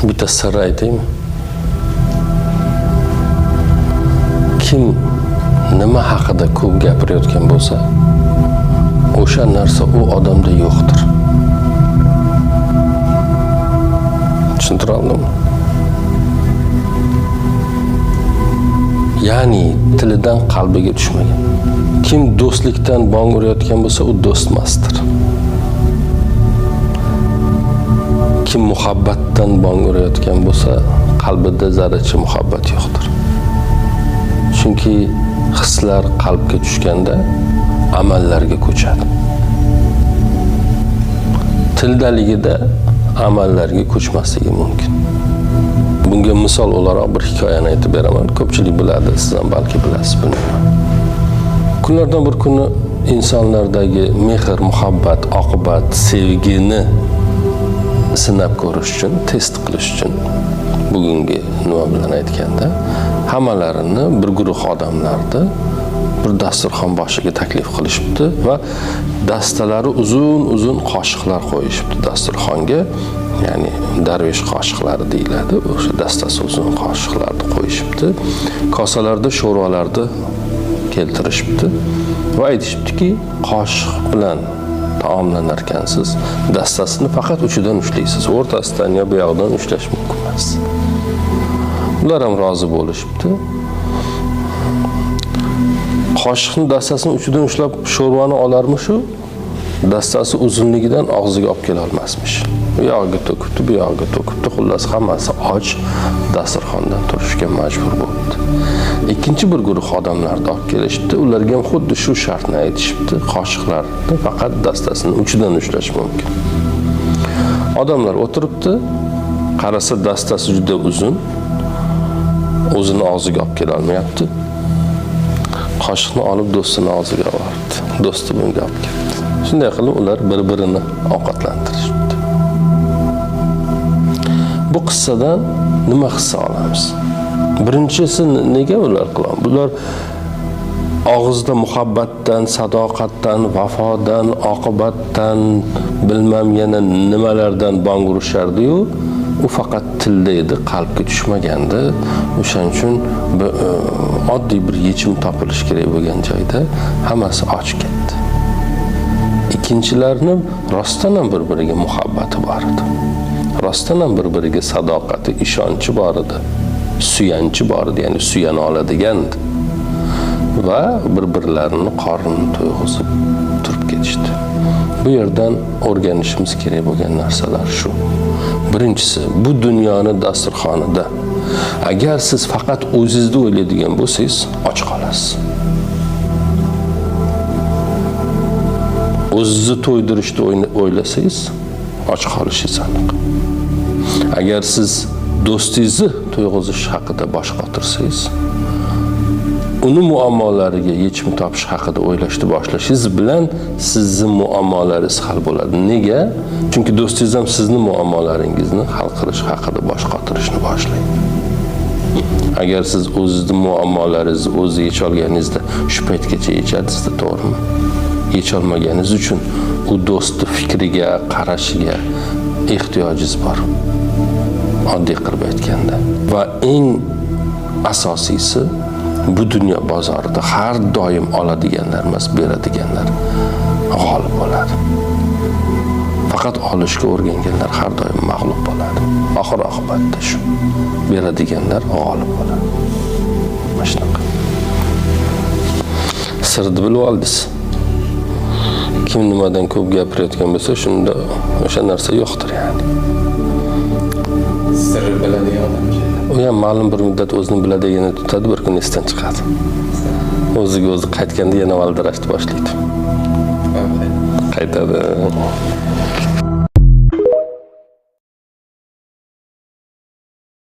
Bitta sir aytaymi? Kim nima haqida ko'p gapirayotgan bo'lsa, o'sha narsa u odamda yo'qdir. Tushuntira oldimmi? Ya'ni tilidan qalbiga tushmagan. Kim do'stlikdan bong urayotgan bo'lsa, u do'st emasdir. Kim muhabbatdan bong urayotgan bo'lsa, qalbida zarracha muhabbat yo'qdir. Chunki hislar qalbga tushganda amallarga ko'chadi. Tildaligida amallarga ko'chmasligi mumkin. Bunga misol o'laroq bir hikoyani aytib beraman. Ko'pchilik biladi, siz ham balki bilasiz, bilmayman. Kunlardan bir kuni insonlardagi mehr, muhabbat, oqibat, sevgini sinab ko'rish uchun, test qilish uchun bugungi nima bilan aytganda hammalarini bir guruh odamlarni bir dasturxon boshiga taklif qilishibdi va dastalari uzun qoshiqlar qo'yishibdi dasturxonga. Ya'ni darvish qoshiqlari deyiladi. O'sha dastasi uzun qoshiqlarni qo'yishibdi. Kosalarda sho'rvalarni keltirishibdi va aytishibdiki, qoshiq bilan taomlanarkansiz, dastasini faqat uchidan ushlaysiz. O'rtasidan yo bu yoqdan ushlash mumkin emas. Ular ham rozi bo'lishibdi. Qoshiqni dastasini uchidan ushlab sho'rvani olarmish-u, dastasi uzunligidan og'ziga olib kela olmasmish. Bu yog'iga to'kibdi, bu yog'iga to'kibdi, xullas hammasi och dasturxondan turishga majbur bo'ldi. Ikkinchi bir guruh odamlarni olib kelishibdi, ularga ham xuddi shu shartni aytishibdi, qoshiqlarni faqat dastasini uchidan ushlash mumkin. Odamlar o'tiribdi, qarasa dastasi juda uzun, o'zini og'ziga olib kela olmayapti. Qoshiqni olib do'stini og'ziga oldi. Do'sti bunga olib ketdi. Shunday qilib ular bir-birini ovqatlantirishibdi. Bu qissadan nima hissa olamiz? Birinchisi, nega ular qilgan? Bular og'izda muhabbatdan, sadoqatdan, vafodan, oqibatdan, bilmam yana nimalardan bong urishardi-yu, u faqat tilda edi, qalbga tushmagandi. O'shaning uchun oddiy bir yechim topilish kerak bo'lgan joyda hammasi ochib ketdi. Ikkinchilarning rostdan ham bir-biriga muhabbati bor edi. Rostdan ham bir-biriga sadoqati, ishonchi bor edi. Suyanchi bor edi, ya'ni suyana oladigan va bir-birlarini qornini to'yg'izib turib ketishdi. Bu yerdan o'rganishimiz kerak bo'lgan narsalar shu. Birinchisi, bu dunyoni dasturxonida agar siz faqat o'zingizni o'ylaydigan bo'lsangiz, och qolasiz. O'zingizni to'ydirishni o'ylasangiz, och qolishingiz aniq. Agar siz do'stingizni to'yg'izish haqida bosh qotirsangiz, uni muammolariga yechim topish haqida o'ylashni boshlashingiz bilan sizning muammolaringiz hal bo'ladi. Nega? Chunki do'stingiz ham sizning muammolaringizni hal qilish haqida bosh qotirishni boshlaydi. Agar siz o'zingizning muammolaringizni o'zingiz yecha olganingizda shu paytgacha yechadingiz, to'g'rimi? Yecha olmaganingiz uchun u do'stning fikriga, qarashiga ehtiyojingiz bor. Oddiy qilib aytganda. Va eng asosiysi, bu dunyo bozorida har doim oladiganlar emas, beradiganlar g'olib bo'ladi. Faqat olishga o'rganganlar har doim mag'lub bo'ladi. Oxir-oqibatda shu. Beradiganlar g'olib bo'ladi. Mana shunaqa. Sirni bilib oldingiz. Kim nimadan ko'p gapirayotgan bo'lsa, shunda o'sha narsa yo'qdir, ya'ni. Sir biladigan odam. U ham ma'lum bir muddat o'zini biladiganini tutadi, bir kun esdan chiqadi. O'ziga o'zi qaytganda yana valdirashni boshlaydi. Qaytadi.